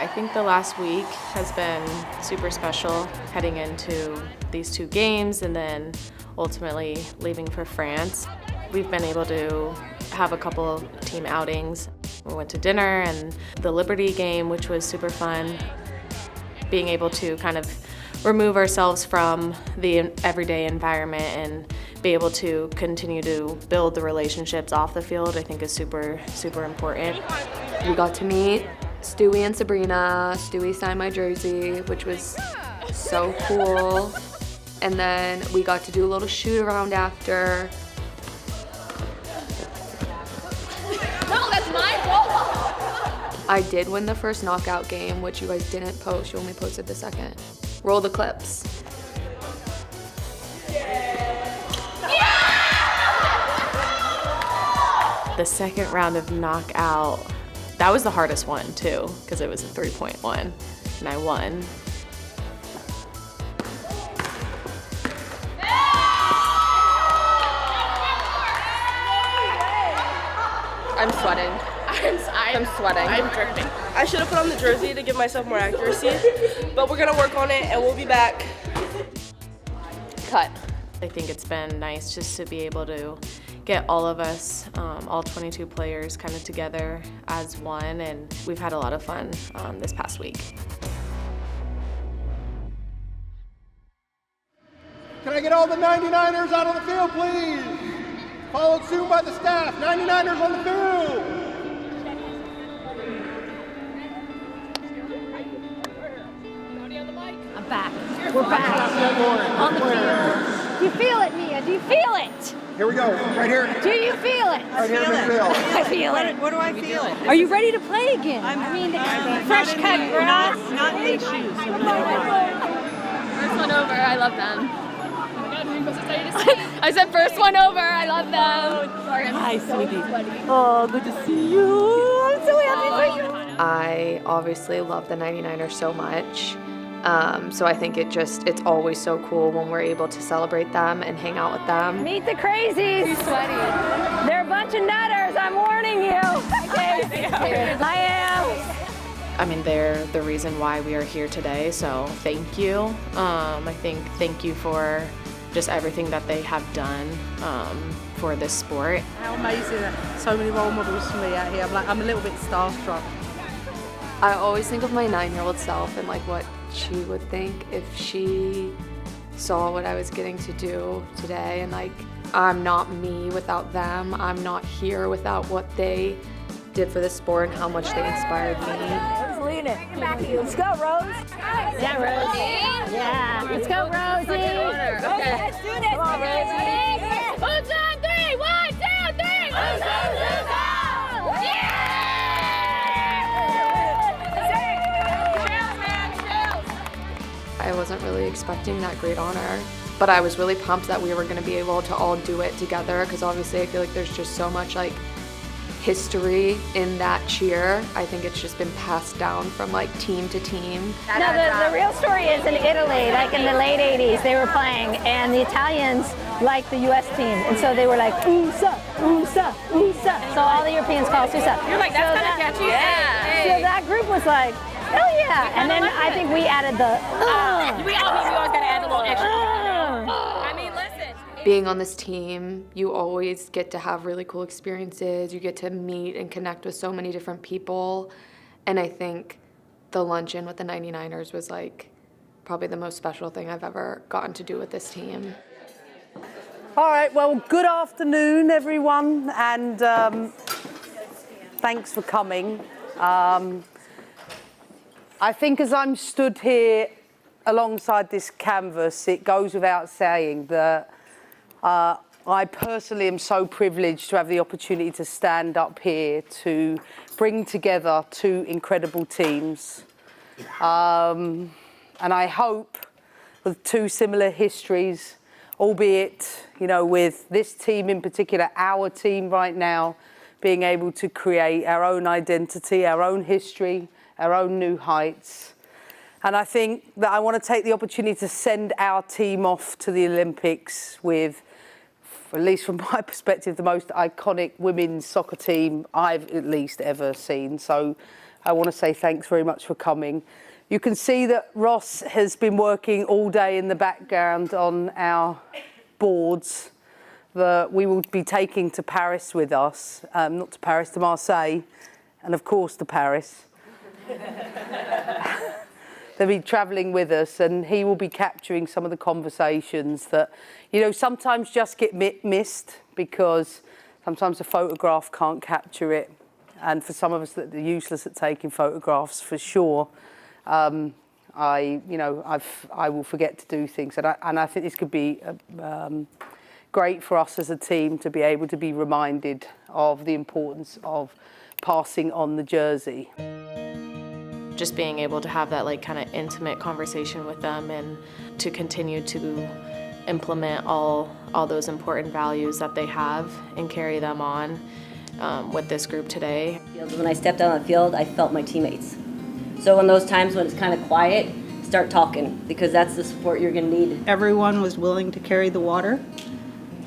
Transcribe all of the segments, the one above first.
I think the last week has been super special, heading into these 2 games and then ultimately leaving for France. We've been able to have a couple team outings. We went to dinner and the Liberty game, which was super fun. Being able to kind of remove ourselves from the everyday environment and be able to continue to build the relationships off the field, I think is super, super important. We got to meet Stewie and Sabrina. Stewie signed my jersey, which was so cool. And then we got to do a little shoot around after. No, that's my ball. I did win the first knockout game, which you guys didn't post. You only posted the second. Roll the clips. The second round of knockout, that was the hardest one too, because it was a 3-point one, and I won. I'm sweating. I'm sweating. I'm dripping. I should have put on the jersey to give myself more accuracy, but we're gonna work on it and we'll be back. Cut. I think it's been nice just to be able to get all of us, all 22 players kind of together as one, and we've had a lot of fun this past week. Can I get all the 99ers out on the field, please? Followed soon by the staff. 99ers on the field. I'm back. We're back. On the field. Do you feel it, Mia? Do you feel it? Here we go, right here. Do you feel it? Right here, midfield. I feel it. What do I feel? Are you ready to play again? I'm fresh cut grass. Not in these shoes. First one over, I love them. I said first one over, I love them. Hi, sweetie. Oh, good to see you. I'm so happy for you. I obviously love the 99ers so much. So I think it's always so cool when we're able to celebrate them and hang out with them. Meet the crazies. He's sweaty. They're a bunch of nutters. I'm warning you. I am. I mean, they're the reason why we are here today, so thank you. I think thank you for just everything that they have done for this sport. How amazing. So many role models for me out here. I'm a little bit starstruck. I always think of my 9-year-old self and like what she would think if she saw what I was getting to do today, and like I'm not me without them. I'm not here without what they did for the sport and how much they inspired me. Let's lean it. Let's go, Rose. Yeah, Rosie. Yeah. Let's go, Rosie. Okay. Let's do this. Come on, Rosie. Who's on 3? 1, 2, 3. Who's on? I wasn't really expecting that great honor, but I was really pumped that we were going to be able to all do it together, because obviously I feel like there's just so much like history in that cheer. I think it's just been passed down from like team to team. No, the real story is in Italy, like in the late 80s, they were playing, and the Italians liked the U.S. team, and so they were like, USA, USA, USA. So all the Europeans call us USA. You're like, that's kind of catchy. Yeah. So that group was like, hell yeah. And then I think we added the, we always got to add a little extra. I mean, listen. Being on this team, you always get to have really cool experiences. You get to meet and connect with so many different people. And I think the luncheon with the 99ers was like probably the most special thing I've ever gotten to do with this team. All right, well, good afternoon, everyone, and thanks for coming. I think as I'm stood here alongside this canvas, it goes without saying that I personally am so privileged to have the opportunity to stand up here to bring together 2 incredible teams. And I hope with 2 similar histories, albeit, you know, with this team in particular, our team right now, being able to create our own identity, our own history, our own new heights. And I think that I want to take the opportunity to send our team off to the Olympics with, at least from my perspective, the most iconic women's soccer team I've at least ever seen. So I want to say thanks very much for coming. You can see that Ross has been working all day in the background on our boards that we will be taking to Paris with us, not to Paris, to Marseille, and of course to Paris. They'll be travelling with us, and he will be capturing some of the conversations that, sometimes just get missed because sometimes a photograph can't capture it. And for some of us that are useless at taking photographs, for sure, I will forget to do things. And I think this could be great for us as a team to be able to be reminded of the importance of passing on the jersey. Just being able to have that kind of intimate conversation with them and to continue to implement all those important values that they have and carry them on with this group today. When I stepped out on the field, I felt my teammates. So in those times when it's kind of quiet, start talking, because that's the support you're going to need. Everyone was willing to carry the water.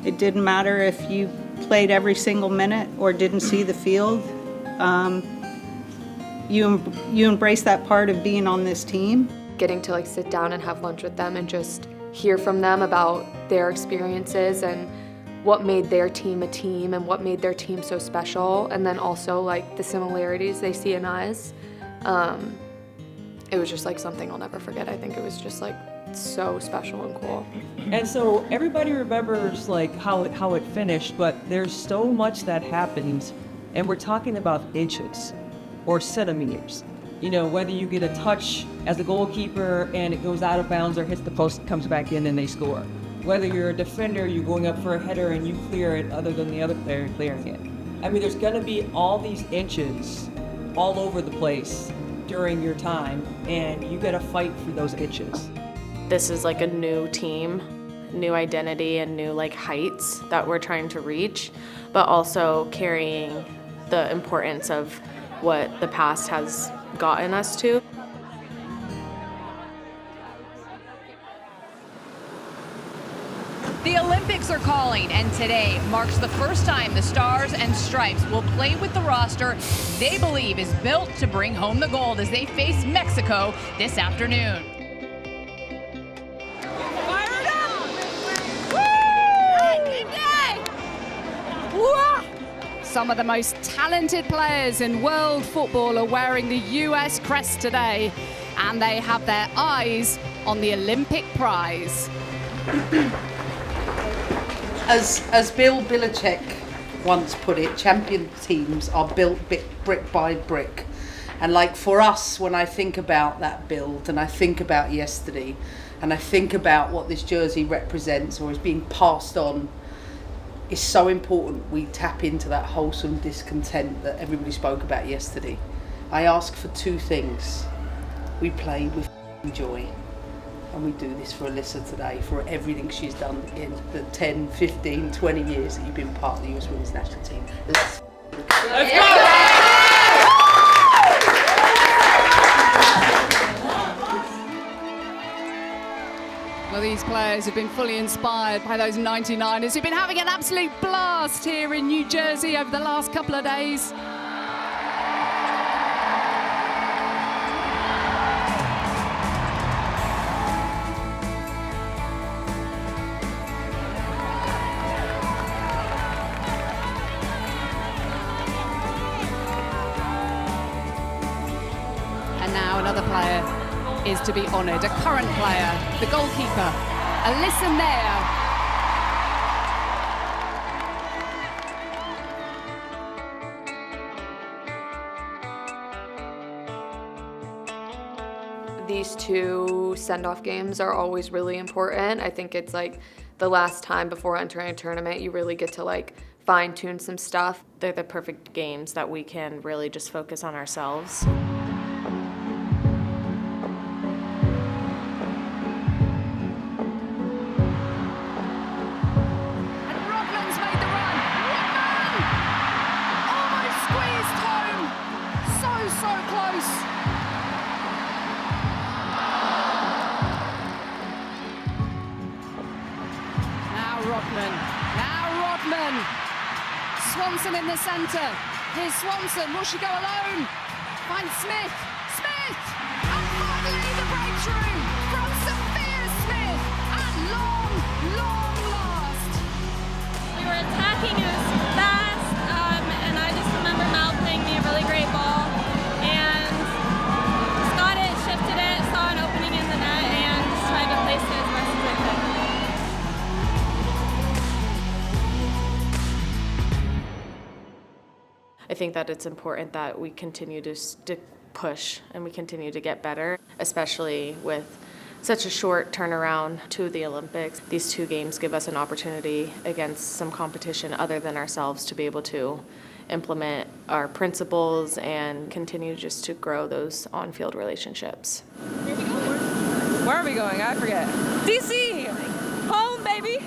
It didn't matter if you played every single minute or didn't see the field. You embrace that part of being on this team. Getting to sit down and have lunch with them and just hear from them about their experiences and what made their team a team and what made their team so special, and then also the similarities they see in us. It was just something I'll never forget. I think it was just so special and cool. And so everybody remembers how it finished, but there's so much that happens, and we're talking about inches or centimeters. Whether you get a touch as a goalkeeper and it goes out of bounds or hits the post, comes back in and they score. Whether you're a defender, you're going up for a header and you clear it other than the other player clearing it. I mean, there's gonna be all these inches all over the place during your time, and you gotta fight for those inches. This is a new team, new identity and new heights that we're trying to reach, but also carrying the importance of what the past has gotten us to. The Olympics are calling, and today marks the first time the Stars and Stripes will play with the roster they believe is built to bring home the gold as they face Mexico this afternoon. Fire it up! Woo! Game day! Whoa! Some of the most talented players in world football are wearing the US CREST today, and they have their eyes on the Olympic prize. As Bill Belichick once put it, champion teams are built brick by brick. And for us, when I think about that build and I think about yesterday and I think about what this jersey represents or is being passed on, it's so important we tap into that wholesome discontent that everybody spoke about yesterday. I ask for two things. We play with joy. And we do this for Alyssa today, for everything she's done in the 10, 15, 20 years that you've been part of the US Women's National Team. Let's go! Well, these players have been fully inspired by those 99ers who've been having an absolute blast here in New Jersey over the last couple of days. And now another player is to be honoured, a current player, the goalkeeper, Alyssa Mayer. These two send-off games are always really important. I think it's the last time before entering a tournament you really get to fine-tune some stuff. They're the perfect games that we can really just focus on ourselves. Now Rodman. Swanson in the centre. Here's Swanson. Will she go alone? Finds Smith. Smith! And finally the breakthrough from Sophia Smith at long, long last. We were attacking as fast, and I just remember Mal playing me a really great ball. And got it, shifted it, saw an opening in the net, and just tried to place it as best as I could. I think that it's important that we continue to push and we continue to get better, especially with such a short turnaround to the Olympics. These 2 games give us an opportunity against some competition other than ourselves to be able to implement our principles and continue just to grow those on-field relationships. Where are we going? I forget. DC! Home, baby!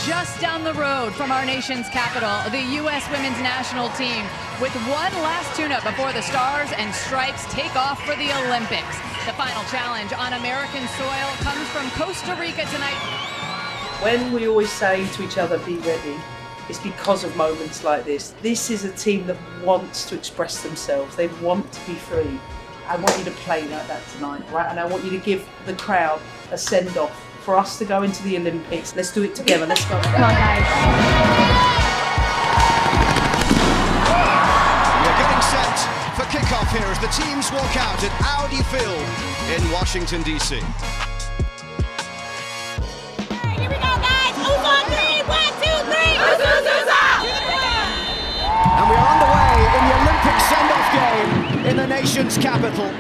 Just down the road from our nation's capital, the U.S. women's national team with one last tune-up before the Stars and Stripes take off for the Olympics. The final challenge on American soil comes from Costa Rica tonight. When we always say to each other, be ready, it's because of moments like this. This is a team that wants to express themselves. They want to be free. I want you to play like that tonight, right? And I want you to give the crowd a send-off for us to go into the Olympics. Let's do it together. Let's go. Come on, guys. We're getting set for kickoff here as the teams walk out at Audi Field in Washington, D.C. Here we go, guys. Who's on 3? 1, 2, 3. And we are underway in the Olympic send-off game in the nation's capital.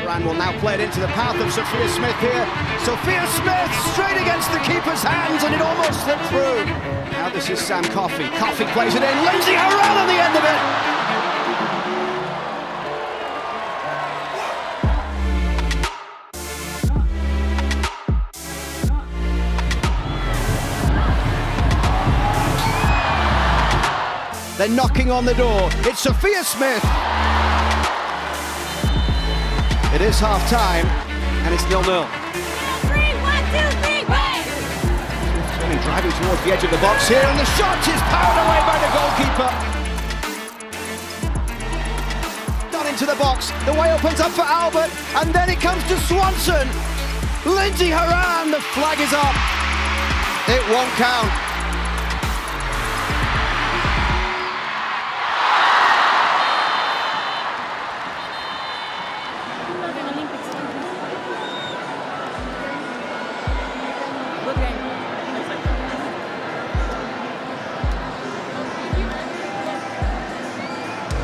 Ryan will now play it into the path of Sophia Smith here. Sophia Smith straight against the keeper's hands, and it almost slipped through. Now this is Sam Coffey. Coffey plays it in. Lindsay Horan on the end of it. They're knocking on the door. It's Sophia Smith. It is half-time, and it's 0-0. 3, 1, 2, 3, wait! Turning, driving towards the edge of the box here, and the shot is powered away by the goalkeeper. Done into the box, the way opens up for Albert, and then it comes to Swanson. Lindsay Horan, the flag is up. It won't count.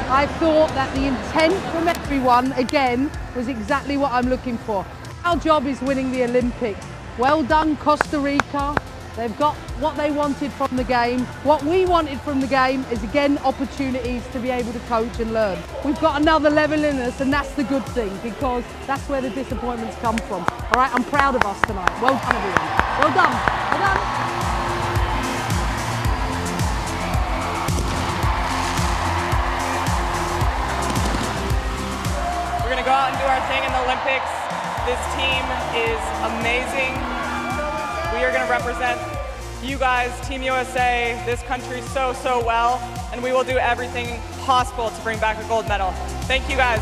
I thought that the intent from everyone, again, was exactly what I'm looking for. Our job is winning the Olympics. Well done, Costa Rica. They've got what they wanted from the game. What we wanted from the game is, again, opportunities to be able to coach and learn. We've got another level in us, and that's the good thing, because that's where the disappointments come from. All right, I'm proud of us tonight. Well done, everyone. Well done. Well done. We're going to go out and do our thing in the Olympics. This team is amazing. We are going to represent you guys, Team USA, this country so well, and we will do everything possible to bring back a gold medal. Thank you guys.